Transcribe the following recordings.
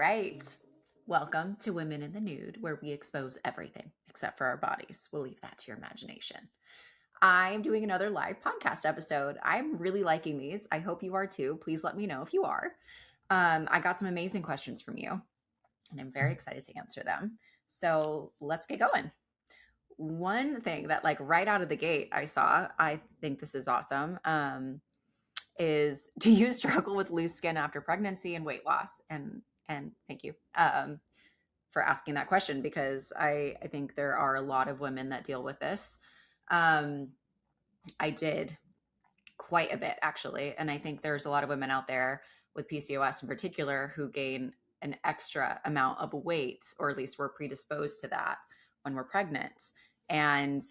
right. Welcome to Women in the Nude, where we expose everything except for our bodies. We'll leave that to your imagination. I'm doing another live podcast episode. I'm really liking these. I hope you are too. Please let me know if you are. I got some amazing questions from you, and I'm very excited to answer them. So let's get going. One thing that, like, right out of the gate, I think this is awesome, is do you struggle with loose skin after pregnancy and weight loss? And thank you for asking that question, because I think there are a lot of women that deal with this. I did quite a bit, actually, and I think there's a lot of women out there with PCOS in particular who gain an extra amount of weight, or at least we're predisposed to that when we're pregnant. And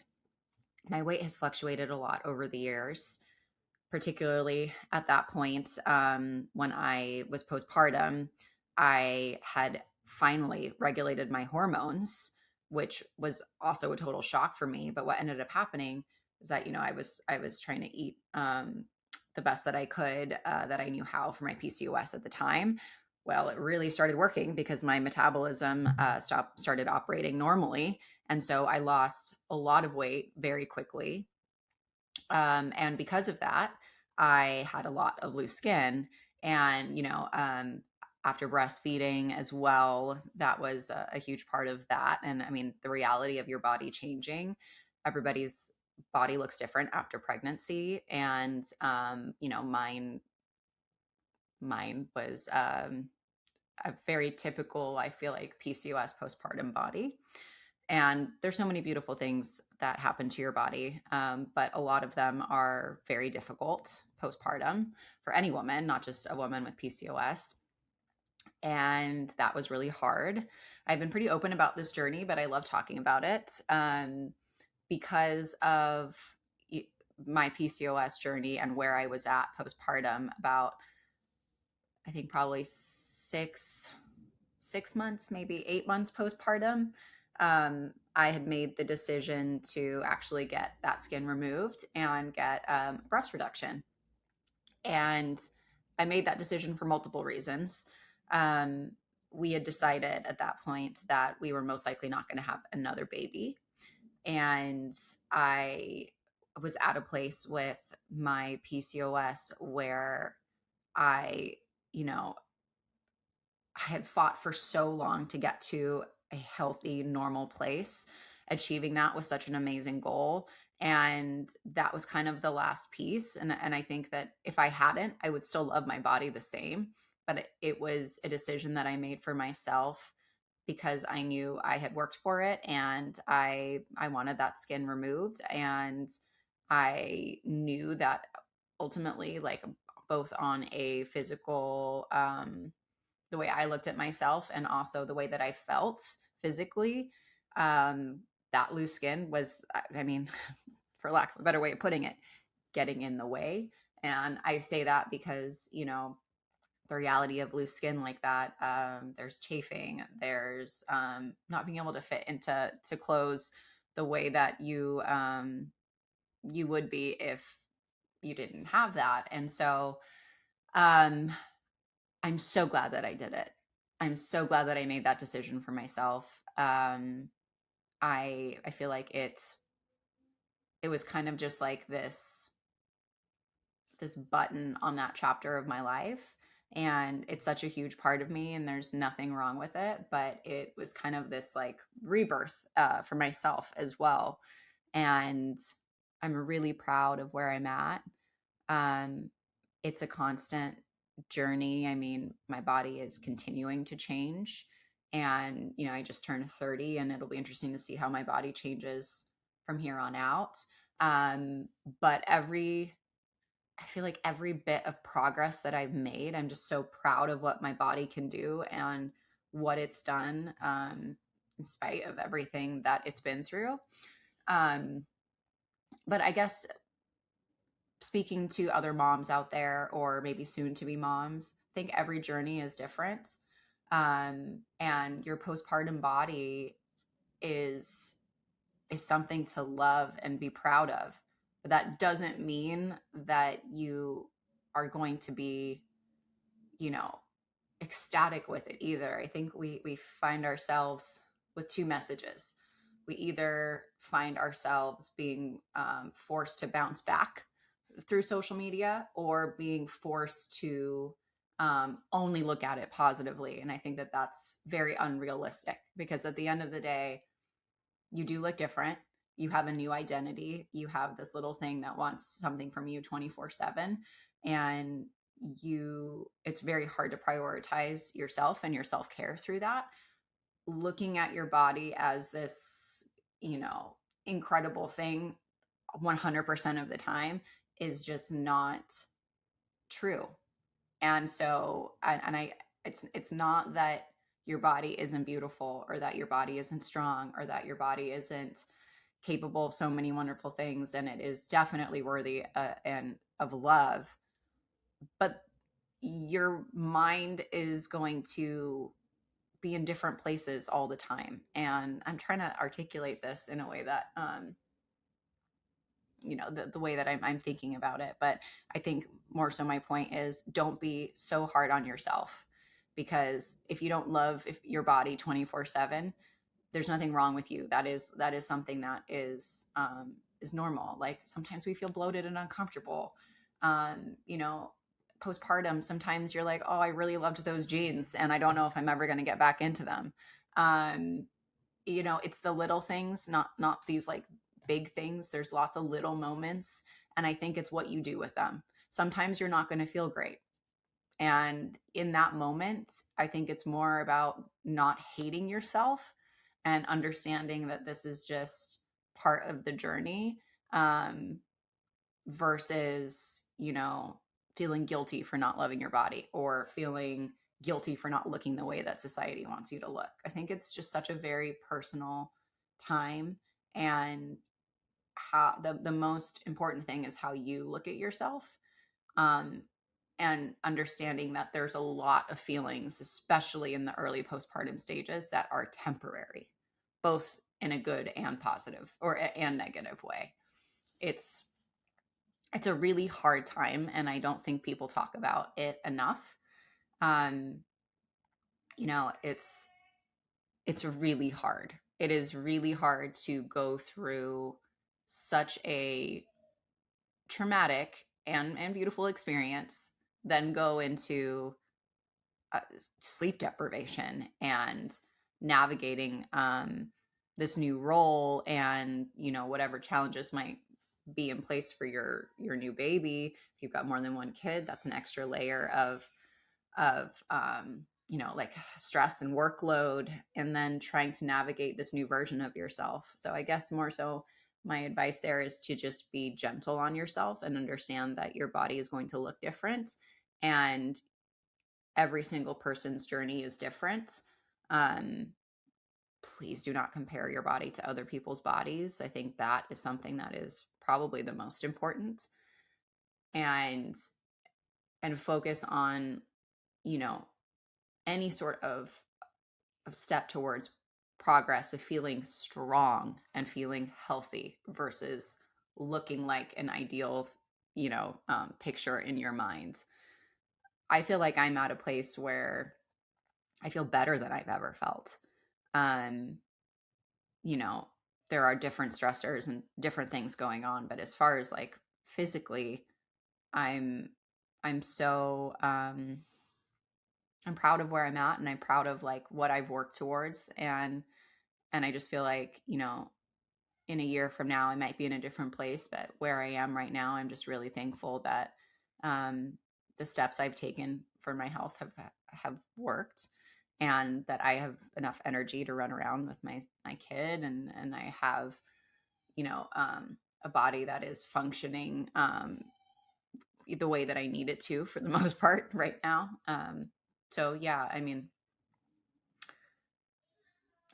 my weight has fluctuated a lot over the years, particularly at that point when I was postpartum. I had finally regulated my hormones, which was also a total shock for me. But what ended up happening is that, I was trying to eat the best that I could, that I knew how, for my PCOS at the time. Well, it really started working because my metabolism started operating normally. And so I lost a lot of weight very quickly. And because of that, I had a lot of loose skin. And, after breastfeeding as well, that was a huge part of that. And I mean, the reality of your body changing, everybody's body looks different after pregnancy. And, mine was a very typical, I feel like, PCOS postpartum body. And there's so many beautiful things that happen to your body, but a lot of them are very difficult postpartum for any woman, not just a woman with PCOS. And that was really hard. I've been pretty open about this journey, but I love talking about it because of my PCOS journey and where I was at postpartum. About, I think, probably six months, maybe 8 months postpartum, I had made the decision to actually get that skin removed and get breast reduction. And I made that decision for multiple reasons. We had decided at that point that we were most likely not going to have another baby. And I was at a place with my PCOS where I, I had fought for so long to get to a healthy, normal place. Achieving that was such an amazing goal. And that was kind of the last piece. And I think that if I hadn't, I would still love my body the same. But it was a decision that I made for myself because I knew I had worked for it, and I wanted that skin removed. And I knew that ultimately, like, both on a physical, the way I looked at myself and also the way that I felt physically, that loose skin was, I mean, for lack of a better way of putting it, getting in the way. And I say that because, the reality of loose skin like that, there's chafing, there's not being able to fit into clothes the way that you would be if you didn't have that. And so um, I'm so glad that I did it. I'm so glad that I made that decision for myself. I feel like it was kind of just like this button on that chapter of my life, and it's such a huge part of me, and there's nothing wrong with it, but it was kind of this, like, rebirth for myself as well. And I'm really proud of where I'm at. It's a constant journey. I mean, my body is continuing to change, and I just turned 30, and it'll be interesting to see how my body changes from here on out. But I feel like every bit of progress that I've made, I'm just so proud of what my body can do and what it's done, in spite of everything that it's been through. But I guess, speaking to other moms out there, or maybe soon to be moms, I think every journey is different. And your postpartum body is something to love and be proud of. But that doesn't mean that you are going to be, ecstatic with it either. I think we find ourselves with two messages. We either find ourselves being forced to bounce back through social media, or being forced to only look at it positively. And I think that that's very unrealistic, because at the end of the day, you do look different. You have a new identity. You have this little thing that wants something from you 24/7. And it's very hard to prioritize yourself and your self-care through that. Looking at your body as this, incredible thing 100% of the time is just not true. And so, and I, it's not that your body isn't beautiful, or that your body isn't strong, or that your body isn't capable of so many wonderful things. And it is definitely worthy and of love. But your mind is going to be in different places all the time. And I'm trying to articulate this in a way that, the way that I'm thinking about it. But I think more so my point is, don't be so hard on yourself, because if you don't love your body 24/7, there's nothing wrong with you. That is something that is normal. Like, sometimes we feel bloated and uncomfortable. You know, postpartum, sometimes you're like, oh, I really loved those jeans and I don't know if I'm ever going to get back into them. It's the little things, not these like big things. There's lots of little moments, and I think it's what you do with them. Sometimes you're not going to feel great, and in that moment, I think it's more about not hating yourself and understanding that this is just part of the journey, versus, feeling guilty for not loving your body, or feeling guilty for not looking the way that society wants you to look. I think it's just such a very personal time. And how the most important thing is how you look at yourself. Um, and understanding that there's a lot of feelings, especially in the early postpartum stages, that are temporary, both in a good and positive and negative way. It's a really hard time, and I don't think people talk about it enough. Um, it's really hard. It is really hard to go through such a traumatic and beautiful experience, then go into sleep deprivation and navigating this new role, and whatever challenges might be in place for your new baby. If you've got more than one kid, that's an extra layer of like stress and workload, and then trying to navigate this new version of yourself. So I guess more so my advice there is to just be gentle on yourself and understand that your body is going to look different, and every single person's journey is different. Please do not compare your body to other people's bodies. I think that is something that is probably the most important. And focus on, any sort of step towards progress, of feeling strong and feeling healthy, versus looking like an ideal, picture in your mind. I feel like I'm at a place where I feel better than I've ever felt. Um, there are different stressors and different things going on, but as far as like physically, I'm so I'm proud of where I'm at, and I'm proud of like what I've worked towards. And I just feel like, in a year from now, I might be in a different place, but where I am right now, I'm just really thankful that the steps I've taken for my health have worked, and that I have enough energy to run around with my kid, and I have, a body that is functioning the way that I need it to, for the most part right now. So yeah, I mean,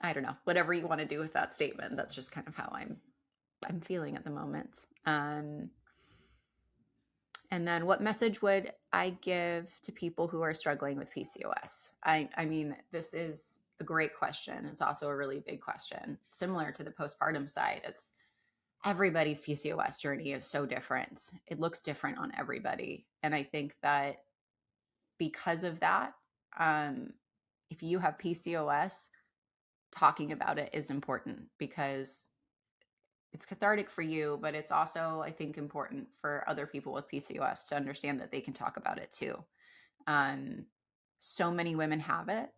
I don't know, whatever you want to do with that statement. That's just kind of how I'm feeling at the moment. And then, what message would I give to people who are struggling with PCOS? I mean, this is a great question. It's also a really big question. Similar to the postpartum side, it's everybody's PCOS journey is so different. It looks different on everybody. And I think that because of that, if you have PCOS, talking about it is important because it's cathartic for you, but it's also, I think, important for other people with PCOS to understand that they can talk about it too. Um, so many women have it,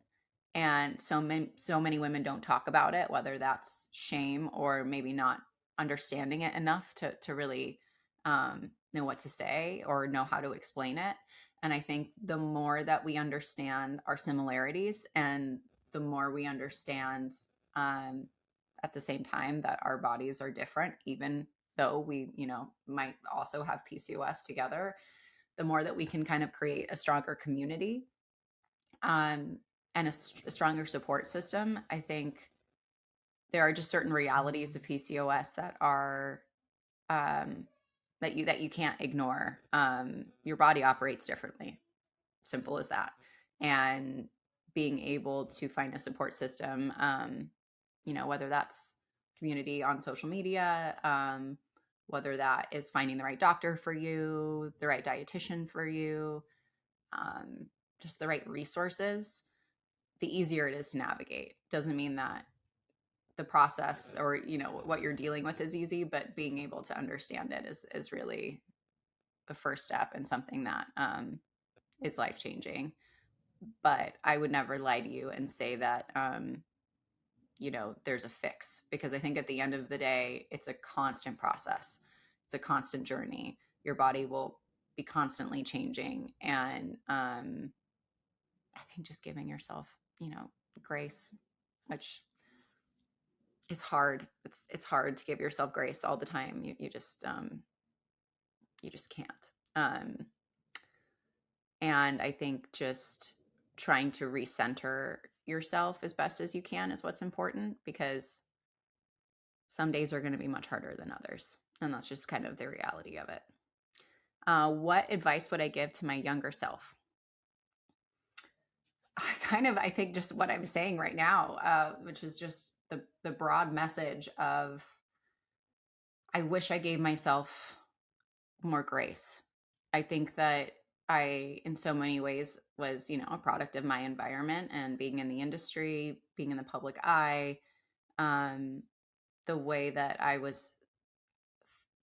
and so many women don't talk about it, whether that's shame or maybe not understanding it enough to really know what to say or know how to explain it. And I think the more that we understand our similarities, and the more we understand um, at the same time that our bodies are different, even though we, might also have PCOS together, the more that we can kind of create a stronger community, um, and a stronger support system. I think there are just certain realities of PCOS that are um, that you can't ignore. Your body operates differently, simple as that, and being able to find a support system, whether that's community on social media, whether that is finding the right doctor for you, the right dietitian for you, um, just the right resources, the easier it is to navigate. Doesn't mean that the process or what you're dealing with is easy, but being able to understand it is really the first step, and something that is life changing. But I would never lie to you and say that there's a fix, because I think at the end of the day, it's a constant process. It's a constant journey. Your body will be constantly changing, and I think just giving yourself, grace, which is hard. It's hard to give yourself grace all the time. You just can't. Um, and I think just trying to recenter yourself as best as you can is what's important, because some days are going to be much harder than others, and that's just kind of the reality of it. What advice would I give to my younger self? I think just what I'm saying right now, which is just the broad message of, I wish I gave myself more grace. I think that I, in so many ways, was, a product of my environment and being in the industry, being in the public eye, um, the way that I was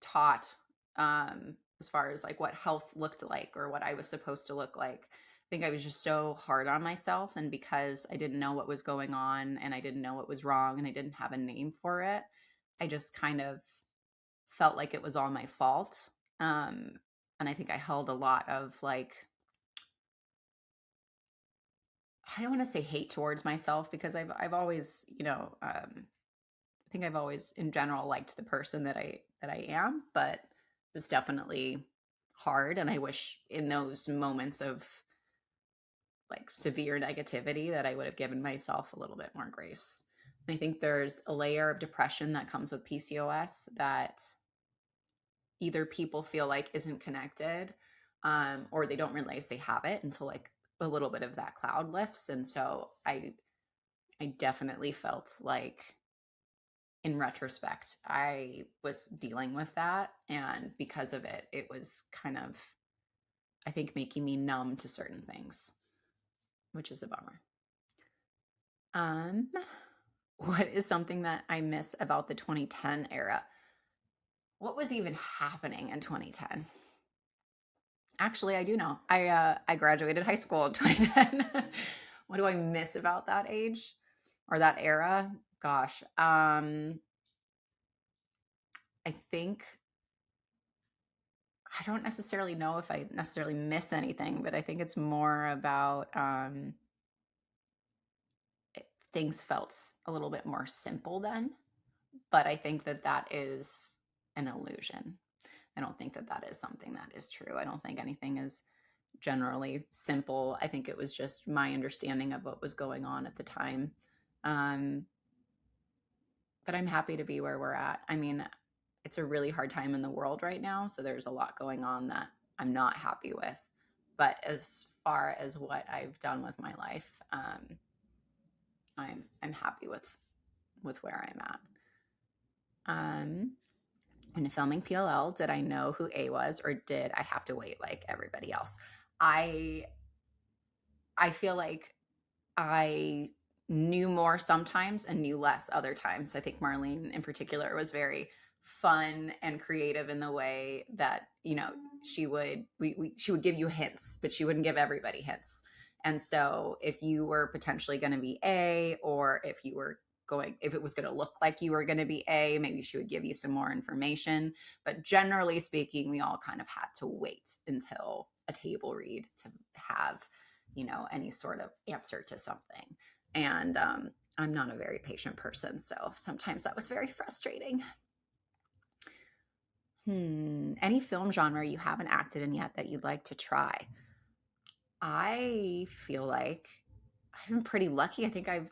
taught, as far as like what health looked like or what I was supposed to look like. I think I was just so hard on myself. And because I didn't know what was going on, and I didn't know what was wrong, and I didn't have a name for it, I just kind of felt like it was all my fault. And I think I held a lot of, like, I don't want to say hate towards myself, because I've always, I think I've always in general liked the person that I am, but it was definitely hard. And I wish in those moments of like severe negativity that I would have given myself a little bit more grace. And I think there's a layer of depression that comes with PCOS that either people feel like isn't connected, or they don't realize they have it until like a little bit of that cloud lifts. And so I definitely felt like, in retrospect, I was dealing with that, and because of it, it was kind of, I think, making me numb to certain things, which is a bummer. Um, what is something that I miss about the 2010 era? What was even happening in 2010? Actually, I do know. I graduated high school in 2010. What do I miss about that age or that era? Gosh, I think I don't necessarily know if I necessarily miss anything, but I think it's more about things felt a little bit more simple then. But I think that that is an illusion. I don't think that that is something that is true. I don't think anything is generally simple. I think it was just my understanding of what was going on at the time. Um, but I'm happy to be where we're at. I mean, it's a really hard time in the world right now. So there's a lot going on that I'm not happy with. But as far as what I've done with my life, I'm happy with where I'm at. When filming PLL, did I know who A was, or did I have to wait like everybody else? I I feel like I knew more sometimes and knew less other times. I think Marlene in particular was very fun and creative in the way that, you know, she would give you hints, but she wouldn't give everybody hints. And so if you were potentially going to be A, or if it was going to look like you were going to be A, maybe she would give you some more information. But generally speaking, we all kind of had to wait until a table read to have, you know, any sort of answer to something. And I'm not a very patient person, so sometimes that was very frustrating. Any film genre you haven't acted in yet that you'd like to try? I feel like I've been pretty lucky. I think I've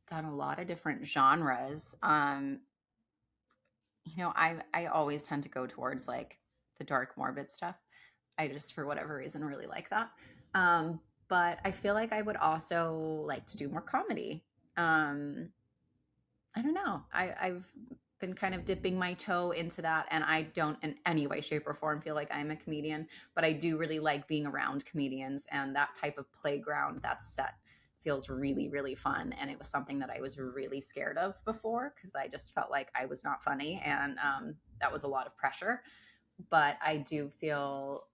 done a lot of different genres. You know, I always tend to go towards like the dark morbid stuff. I just, for whatever reason, really like that. But I feel like I would also like to do more comedy. Um, I don't know. I've been kind of dipping my toe into that, and I don't in any way, shape, or form feel like I'm a comedian, but I do really like being around comedians, and that type of playground, that set feels really, really fun. And it was something that I was really scared of before because I just felt like I was not funny, and that was a lot of pressure. But I do feel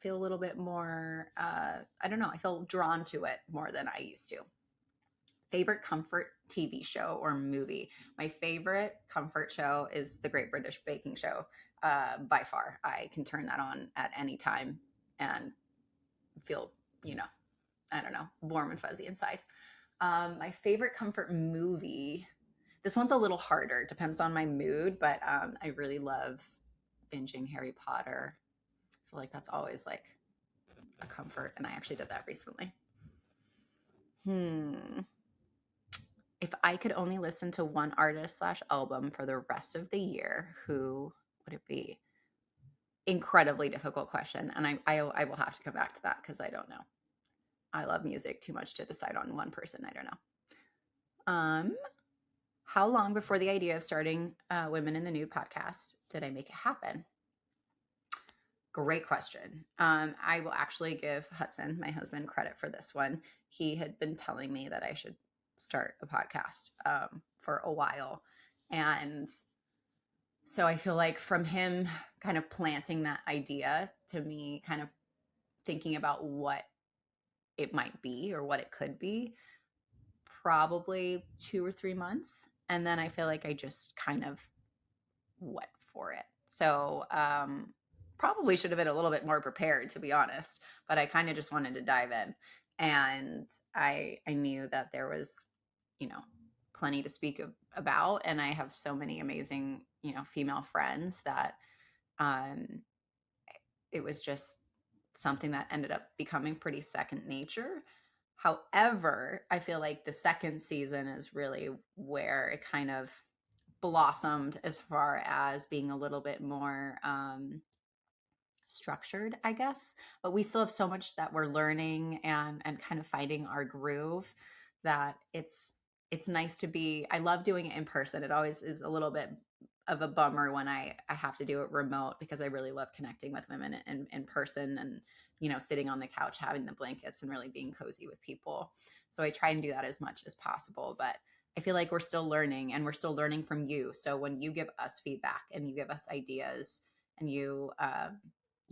a little bit more. I don't know. I feel drawn to it more than I used to. Favorite comfort TV show or movie? My favorite comfort show is The Great British Baking Show. By far, I can turn that on at any time and feel, you know, I don't know, warm and fuzzy inside. My favorite comfort movie. This one's a little harder. It depends on my mood, but I really love binging Harry Potter. I feel like that's always like a comfort, and I actually did that recently. Hmm. If I could only listen to one artist slash album for the rest of the year, who would it be? Incredibly difficult question, and I will have to come back to that because I don't know. I love music too much to decide on one person. I don't know. How long before the idea of starting Women in the Nude podcast did I make it happen? Great question. I will actually give Hudson, my husband, credit for this one. He had been telling me that I should start a podcast for a while. And so I feel like from him kind of planting that idea to me kind of thinking about what it might be or what it could be, probably 2 or 3 months. And then I feel like I just kind of went for it. So probably should have been a little bit more prepared, to be honest, but I kind of just wanted to dive in. And I knew that there was, you know, plenty to speak about. And I have so many amazing, you know, female friends that um, it was just something that ended up becoming pretty second nature. However, I feel like the second season is really where it kind of blossomed as far as being a little bit more structured, I guess. But we still have so much that we're learning and kind of finding our groove that it's nice to be. I love doing it in person. It always is a little bit of a bummer when I have to do it remote because I really love connecting with women in person and, you know, sitting on the couch having the blankets and really being cozy with people. So I try and do that as much as possible. But I feel like we're still learning and we're still learning from you. So when you give us feedback and you give us ideas and you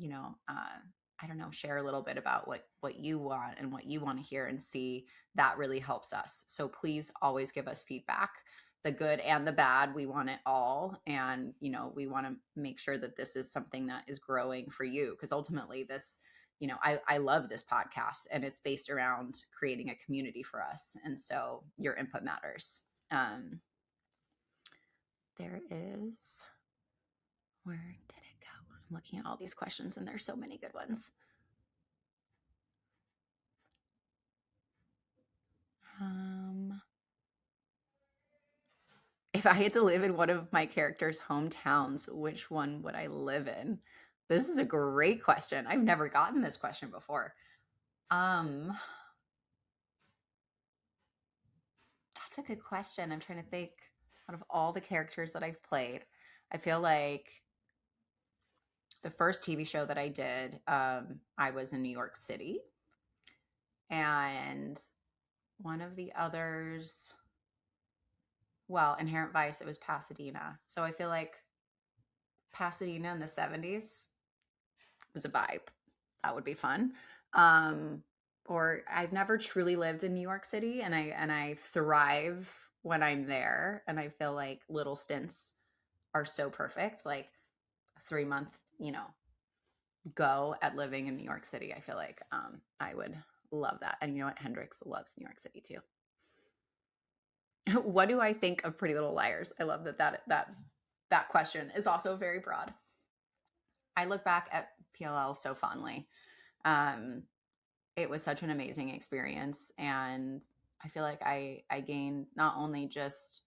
know, I don't know, share a little bit about what you want and what you want to hear and see, that really helps us. So please always give us feedback, the good and the bad. We want it all. And, you know, we want to make sure that this is something that is growing for you. Because ultimately, this, you know, I love this podcast and it's based around creating a community for us. And so your input matters. There is, where did it go? I'm looking at all these questions and there's so many good ones. If I had to live in one of my characters' hometowns, which one would I live in? This is a great question. I've never gotten this question before. Um, that's a good question. I'm trying to think out of all the characters that I've played. I feel like the first TV show that I did, I was in New York City, and one of the others, well, Inherent Vice, it was Pasadena. So I feel like Pasadena in the 70s was a vibe. That would be fun. Um, or I've never truly lived in New York City, and I thrive when I'm there, and I feel like little stints are so perfect. Like a 3 month, go at living in New York City. I feel like I would love that. And you know what? Hendrix loves New York City too. What do I think of Pretty Little Liars? I love that question is also very broad. I look back at PLL so fondly. Um, it was such an amazing experience, and I feel like I gained not only just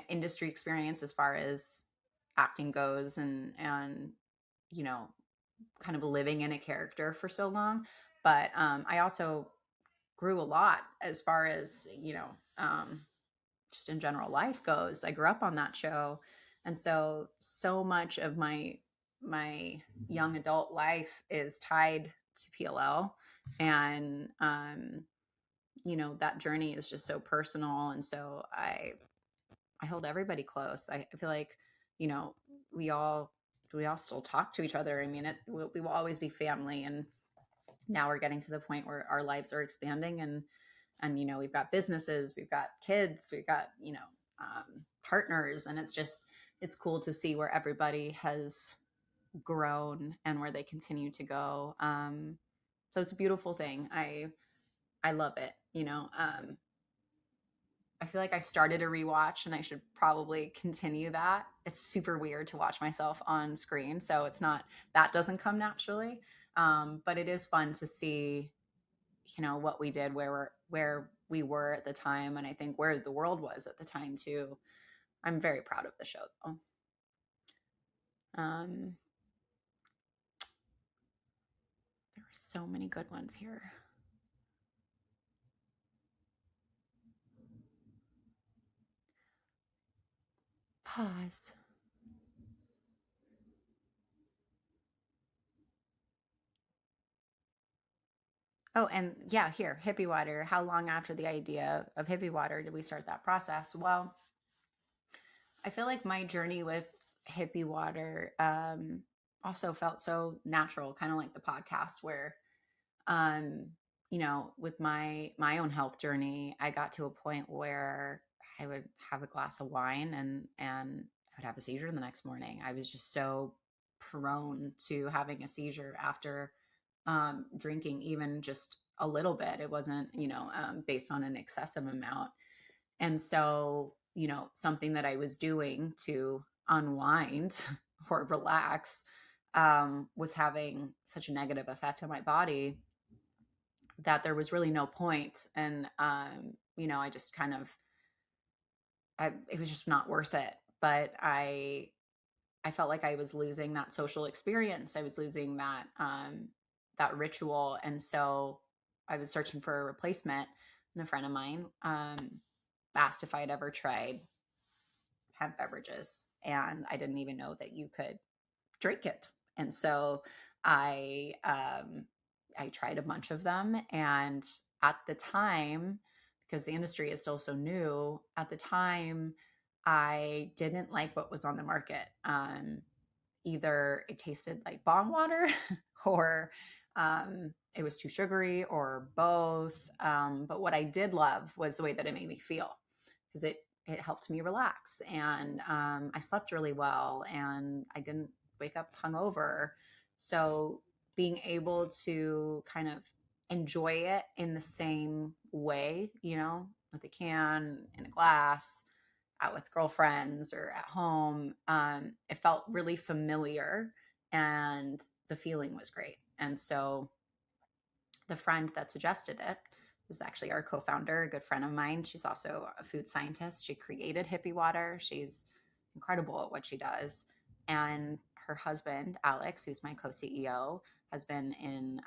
industry experience as far as acting goes, and you know kind of living in a character for so long, but I also grew a lot as far as just in general life goes. I grew up on that show, and so much of my young adult life is tied to PLL, and that journey is just so personal, and so I hold everybody close. I feel like we all still talk to each other. I mean, we will always be family, and now we're getting to the point where our lives are expanding, and we've got businesses, we've got kids, we've got partners, and it's cool to see where everybody has grown and where they continue to go. So it's a beautiful thing. I love it. I feel like I started a rewatch, and I should probably continue that. It's super weird to watch myself on screen, so that doesn't come naturally. But it is fun to see, what we did, where we were at the time, and I think where the world was at the time too. I'm very proud of the show, though. There were so many good ones here. Pause. Oh, and yeah, here, Hippie Water. How long after the idea of Hippie Water did we start that process? Well, I feel like my journey with Hippie Water also felt so natural, kind of like the podcast, where um, with my own health journey, I got to a point where I would have a glass of wine, and I would have a seizure the next morning. I was just so prone to having a seizure after drinking, even just a little bit. It wasn't, based on an excessive amount. And so, something that I was doing to unwind or relax was having such a negative effect on my body that there was really no point. And, I just kind of, it was just not worth it. But I felt like I was losing that social experience. I was losing that ritual. And so I was searching for a replacement. And a friend of mine asked if I had ever tried hemp beverages. And I didn't even know that you could drink it. And so I tried a bunch of them. And at the time, because the industry is still so new, at the time, I didn't like what was on the market. Either it tasted like bong water or it was too sugary, or both. But what I did love was the way that it made me feel, because it helped me relax, and I slept really well, and I didn't wake up hungover. So being able to kind of enjoy it in the same way, with a can in a glass, out with girlfriends or at home, it felt really familiar, and the feeling was great. And so the friend that suggested it is actually our co-founder, a good friend of mine. She's also a food scientist. She created Hippie Water. She's incredible at what she does. And her husband, Alex, who's my co-CEO, has been in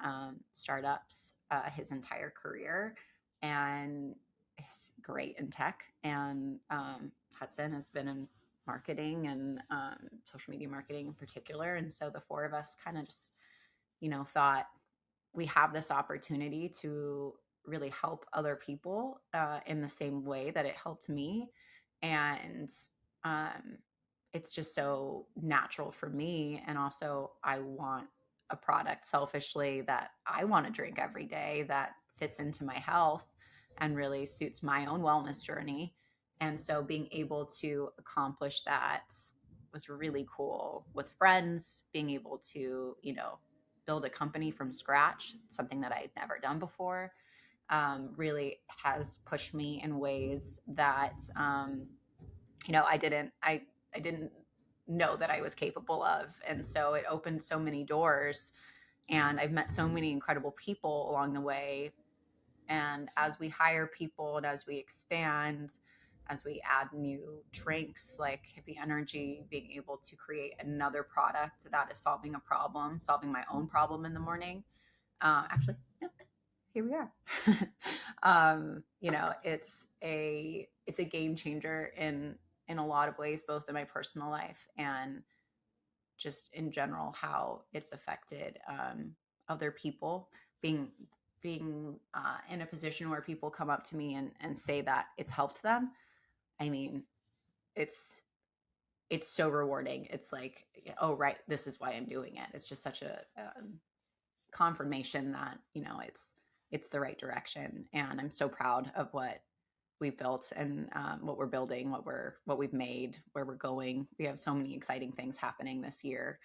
startups his entire career, and is great in tech. And Hudson has been in marketing and social media marketing in particular. And so the four of us kind of just, thought we have this opportunity to really help other people in the same way that it helped me. And um, it's just so natural for me. And also, I want a product selfishly that I want to drink every day that fits into my health and really suits my own wellness journey. And so, being able to accomplish that was really cool with friends, being able to, build a company from scratch, something that I'd never done before, really has pushed me in ways that I didn't know that I was capable of. And so it opened so many doors, and I've met so many incredible people along the way. And as we hire people and as we expand, as we add new drinks like Hippie Energy, being able to create another product that is solving a problem, solving my own problem in the morning. Actually, yeah, here we are. It's a game changer in a lot of ways, both in my personal life and just in general, how it's affected other people. Being in a position where people come up to me and say that it's helped them. I mean, it's so rewarding. It's like, oh, right, this is why I'm doing it. It's just such a confirmation that it's the right direction, and I'm so proud of what we've built and what we're building, what we've made, where we're going. We have so many exciting things happening this year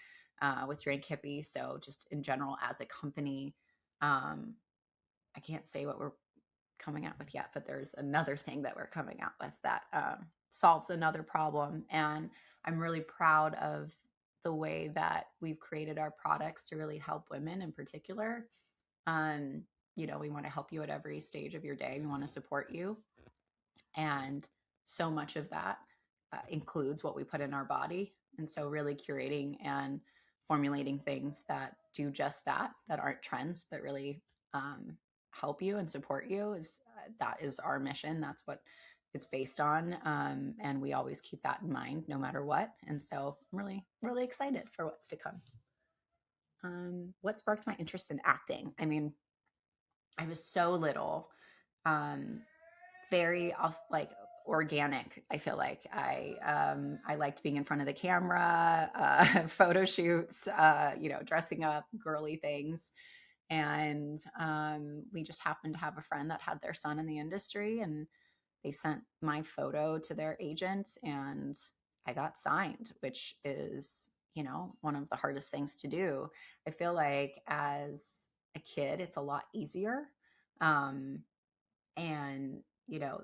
with Drink Hippie. So just in general, as a company, I can't say what we're coming out with yet, but there's another thing that we're coming out with that solves another problem. And I'm really proud of the way that we've created our products to really help women in particular. Um, we want to help you at every stage of your day. We want to support you. And so much of that includes what we put in our body. And so really curating and formulating things that do just that aren't trends, but really help you and support you that is our mission. That's what it's based on. And we always keep that in mind no matter what. And so I'm really, really excited for what's to come. What sparked my interest in acting? I mean, I was so little, very like organic. I feel like I liked being in front of the camera, photo shoots, dressing up, girly things. And we just happened to have a friend that had their son in the industry, and they sent my photo to their agent, and I got signed, which is, one of the hardest things to do. I feel like as a kid, it's a lot easier. And,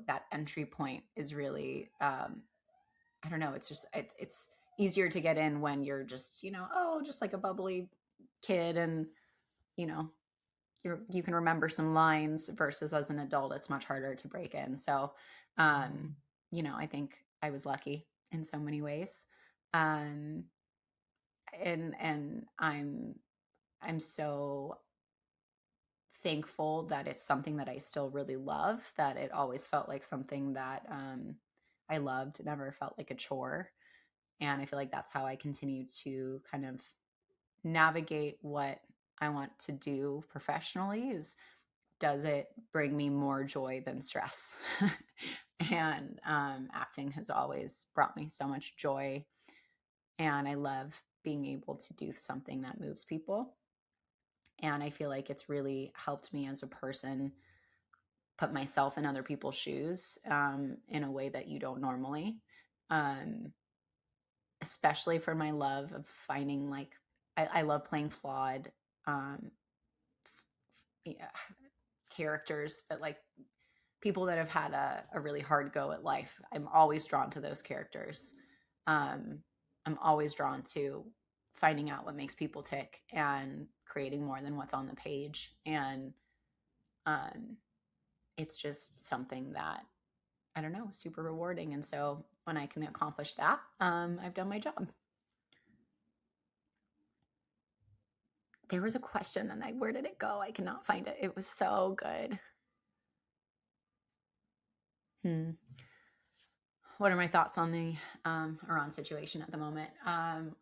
that entry point is really, I don't know, it's just, it's easier to get in when you're just, just like a bubbly kid, and, you know, you can remember some lines, versus as an adult, it's much harder to break in. So, I think I was lucky in so many ways. And I'm so thankful that it's something that I still really love, that it always felt like something that I loved, it never felt like a chore. And I feel like that's how I continue to kind of navigate what I want to do professionally, is does it bring me more joy than stress? And acting has always brought me so much joy. And I love being able to do something that moves people. And I feel like it's really helped me as a person put myself in other people's shoes in a way that you don't normally. Especially for my love of finding, like, I love playing flawed yeah, characters, but like people that have had a really hard go at life. I'm always drawn to those characters. I'm always drawn to finding out what makes people tick and creating more than what's on the page. And it's just something that, I don't know, super rewarding. And so when I can accomplish that, I've done my job. There was a question, and where did it go? I cannot find it. It was so good. What are my thoughts on the Iran situation at the moment?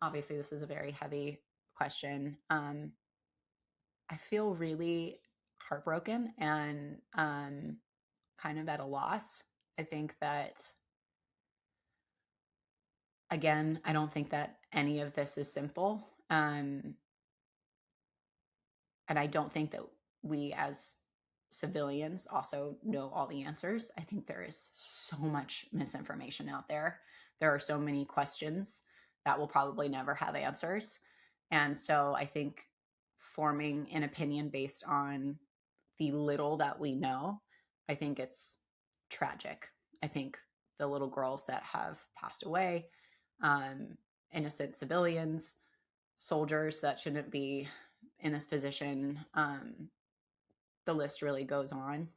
Obviously, this is a very heavy question. I feel really heartbroken and kind of at a loss. I think that, again, I don't think that any of this is simple. And I don't think that we as civilians also know all the answers. I think there is so much misinformation out there. There are so many questions that will probably never have answers. And so I think forming an opinion based on the little that we know, I think it's tragic. I think the little girls that have passed away, innocent civilians, soldiers that shouldn't be in this position, the list really goes on.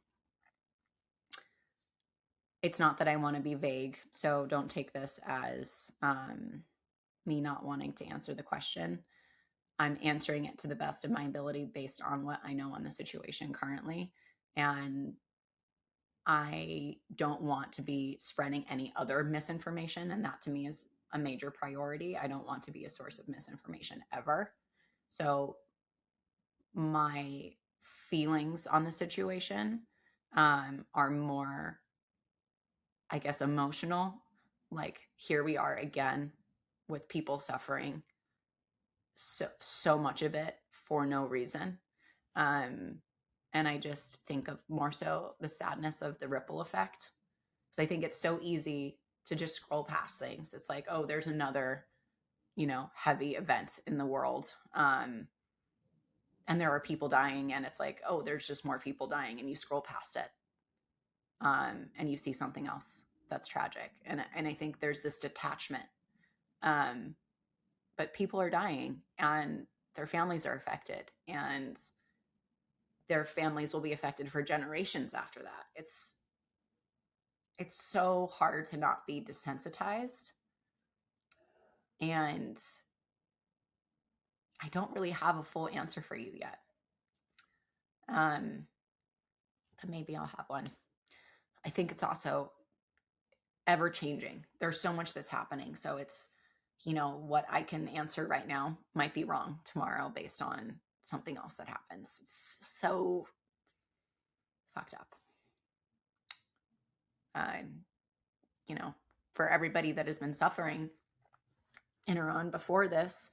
It's not that I want to be vague, so don't take this as me not wanting to answer the question. I'm answering it to the best of my ability based on what I know on the situation currently. And I don't want to be spreading any other misinformation. And that to me is a major priority. I don't want to be a source of misinformation ever. So my feelings on the situation are more, I guess, emotional. Like, here we are again with people suffering so much of it for no reason. And I just think of more so the sadness of the ripple effect. Because I think it's so easy to just scroll past things. It's like, oh, there's another, heavy event in the world. And there are people dying, and it's like, oh, there's just more people dying, and you scroll past it. And you see something else that's tragic. And I think there's this detachment. But people are dying, and their families are affected, and their families will be affected for generations after that. It's so hard to not be desensitized. And I don't really have a full answer for you yet. But maybe I'll have one. I think it's also ever changing. There's so much that's happening. So it's, what I can answer right now might be wrong tomorrow based on something else that happens. It's so fucked up. For everybody that has been suffering in Iran before this,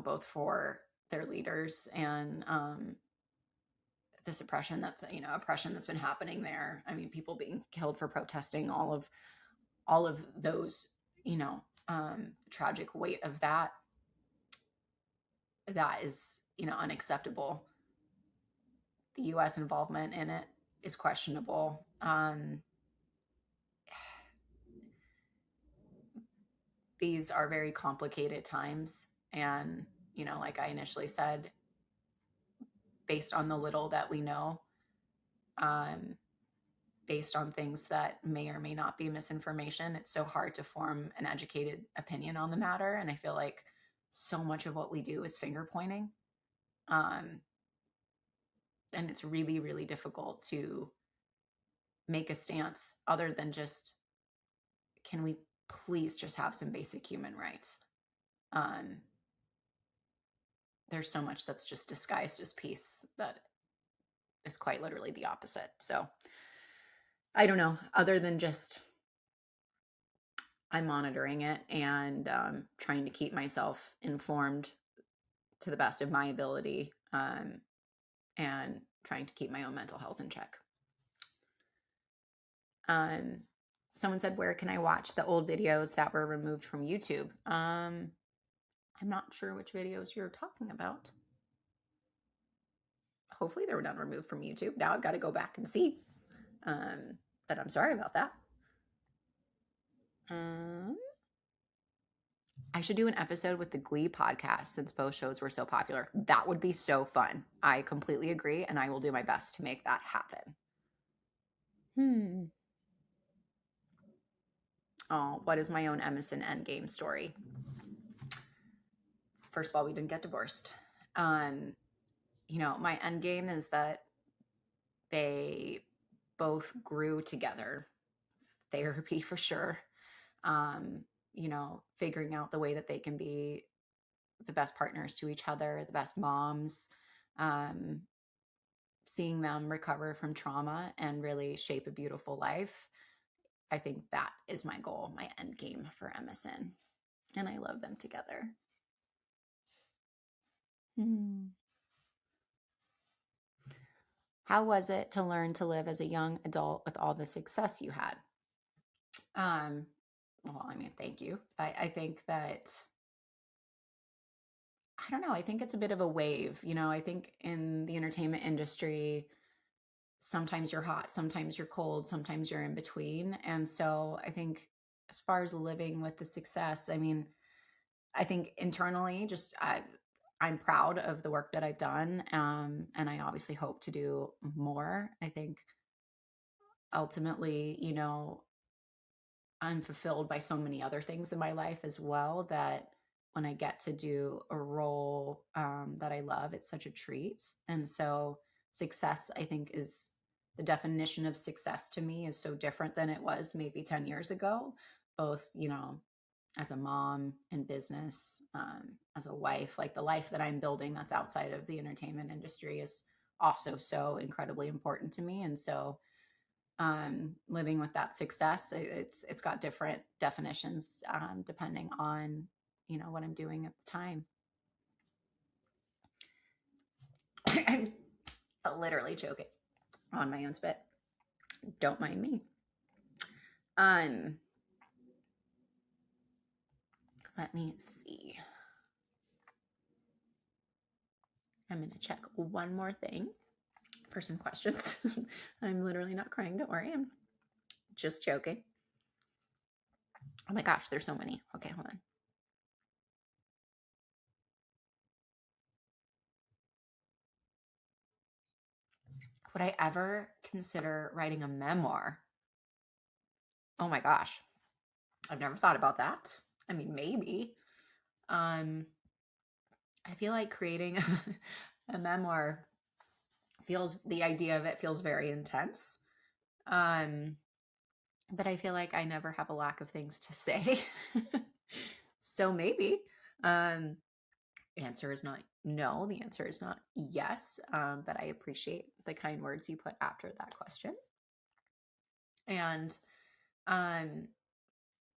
both for their leaders and this oppression that's been happening there. I mean, people being killed for protesting, all of those, tragic weight of that is, unacceptable. The U.S. involvement in it is questionable. These are very complicated times. And, like I initially said, based on the little that we know, based on things that may or may not be misinformation, it's so hard to form an educated opinion on the matter. And I feel like so much of what we do is finger pointing. And it's really, really difficult to make a stance other than just, can we please just have some basic human rights? There's so much that's just disguised as peace that is quite literally the opposite. So I don't know, other than just I'm monitoring it and trying to keep myself informed to the best of my ability, and trying to keep my own mental health in check. Someone said, where can I watch the old videos that were removed from YouTube? I'm not sure which videos you're talking about. Hopefully they were not removed from YouTube. Now I've got to go back and see. But I'm sorry about that. I should do an episode with the Glee podcast since both shows were so popular. That would be so fun. I completely agree, and I will do my best to make that happen. Oh, what is my own Emison endgame story? First of all, we didn't get divorced. My endgame is that they both grew together therapy for sure. You know, figuring out the way that they can be the best partners to each other, the best moms, um, seeing them recover from trauma and really shape a beautiful life. I think that is my goal, my end game for Emison. And I love them together. How was it to learn to live as a young adult with all the success you had? Um, well, I mean, thank you. I think that, I don't know, I think it's a bit of a wave. You know, I think in the entertainment industry, sometimes you're hot, sometimes you're cold, sometimes you're in between. And so I think as far as living with the success, I mean, I think internally, I'm proud of the work that I've done. And I obviously hope to do more. I think ultimately, you know, I'm fulfilled by so many other things in my life as well, that when I get to do a role that I love, it's such a treat. And so success, I think, is the definition of success to me is so different than it was maybe 10 years ago, both, you know, as a mom in business, as a wife. Like the life that I'm building that's outside of the entertainment industry is also so incredibly important to me. And so living with that success, it's got different definitions depending on, you know, what I'm doing at the time. I'm literally choking on my own spit. Don't mind me. Let me see. I'm gonna check one more thing for some questions. I'm literally not crying, don't worry, I'm just joking. Oh my gosh, there's so many. Okay, hold on. Would I ever consider writing a memoir? Oh my gosh, I've never thought about that. I mean, maybe. I feel like creating a memoir the idea of it feels very intense. Um, but I feel like I never have a lack of things to say. So maybe. Um, answer is not no. The answer is not yes. But I appreciate the kind words you put after that question. And, um,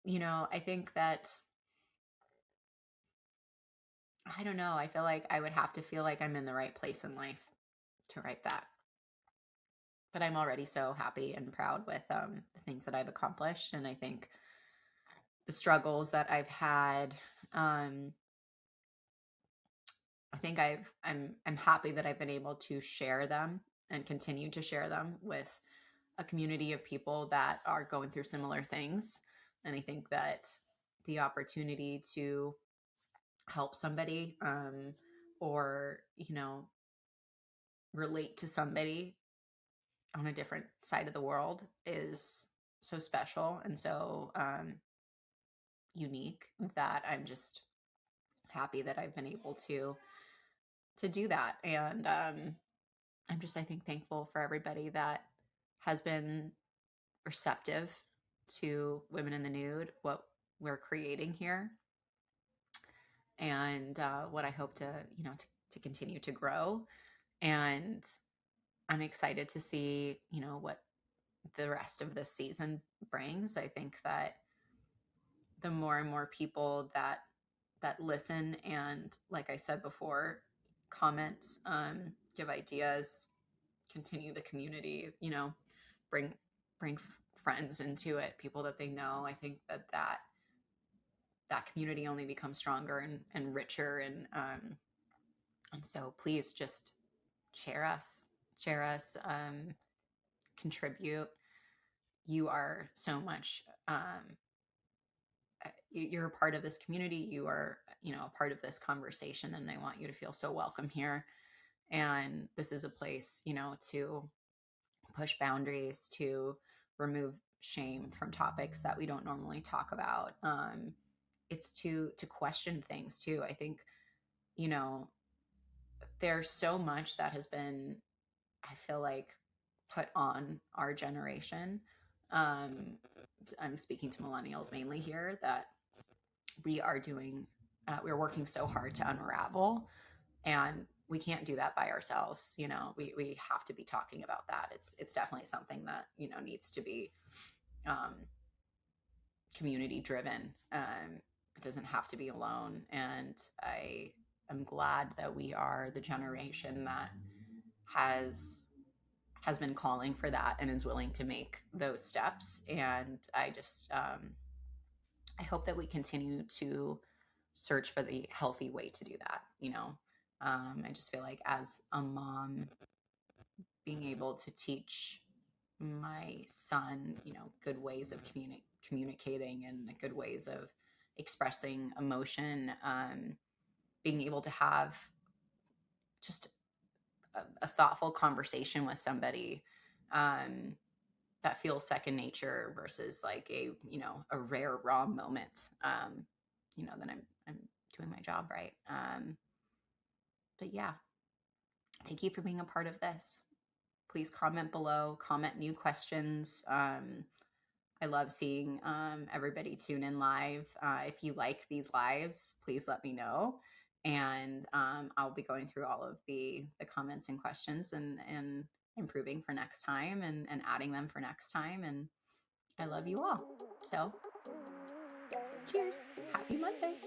you know, I think that, I don't know, I feel like I would have to feel like I'm in the right place in life to write that. But I'm already so happy and proud with the things that I've accomplished. And I think the struggles that I've had, I think I'm happy that I've been able to share them and continue to share them with a community of people that are going through similar things. And I think that the opportunity to help somebody, or, you know, relate to somebody on a different side of the world is so special and so unique, that I'm just happy that I've been able to do that. And I'm just, I think, thankful for everybody that has been receptive to Women in the Nude, what we're creating here, and what I hope to, you know, to continue to grow. And I'm excited to see, you know, what the rest of this season brings. I think that the more and more people that listen and, like I said before, comment, give ideas, continue the community, you know, bring friends into it, people that they know. I think that community only becomes stronger and richer. And so please just share us, contribute. You are so much, you're a part of this community. You are, you know, a part of this conversation, and I want you to feel so welcome here. And this is a place, you know, to push boundaries, to remove shame from topics that we don't normally talk about. It's to question things too. I think, you know, there's so much that has been, I feel like, put on our generation um, I'm speaking to millennials mainly here, that we are doing, we're working so hard to unravel, and we can't do that by ourselves. You know, we have to be talking about that. It's definitely something that, you know, needs to be um, community driven. It doesn't have to be alone. And I am glad that we are the generation that has has been calling for that and is willing to make those steps. And I just I hope that we continue to search for the healthy way to do that. You know, I just feel like as a mom, being able to teach my son, you know, good ways of communicating and good ways of expressing emotion, being able to have just a thoughtful conversation with somebody, um, that feels second nature versus like a, you know, a rare raw moment, you know, then I'm doing my job right. But yeah, thank you for being a part of this. Please comment below, comment new questions. I love seeing everybody tune in live. If you like these lives, please let me know. And I'll be going through all of the comments and questions, and improving for next time, and adding them for next time. And I love you all. So cheers. Happy Monday.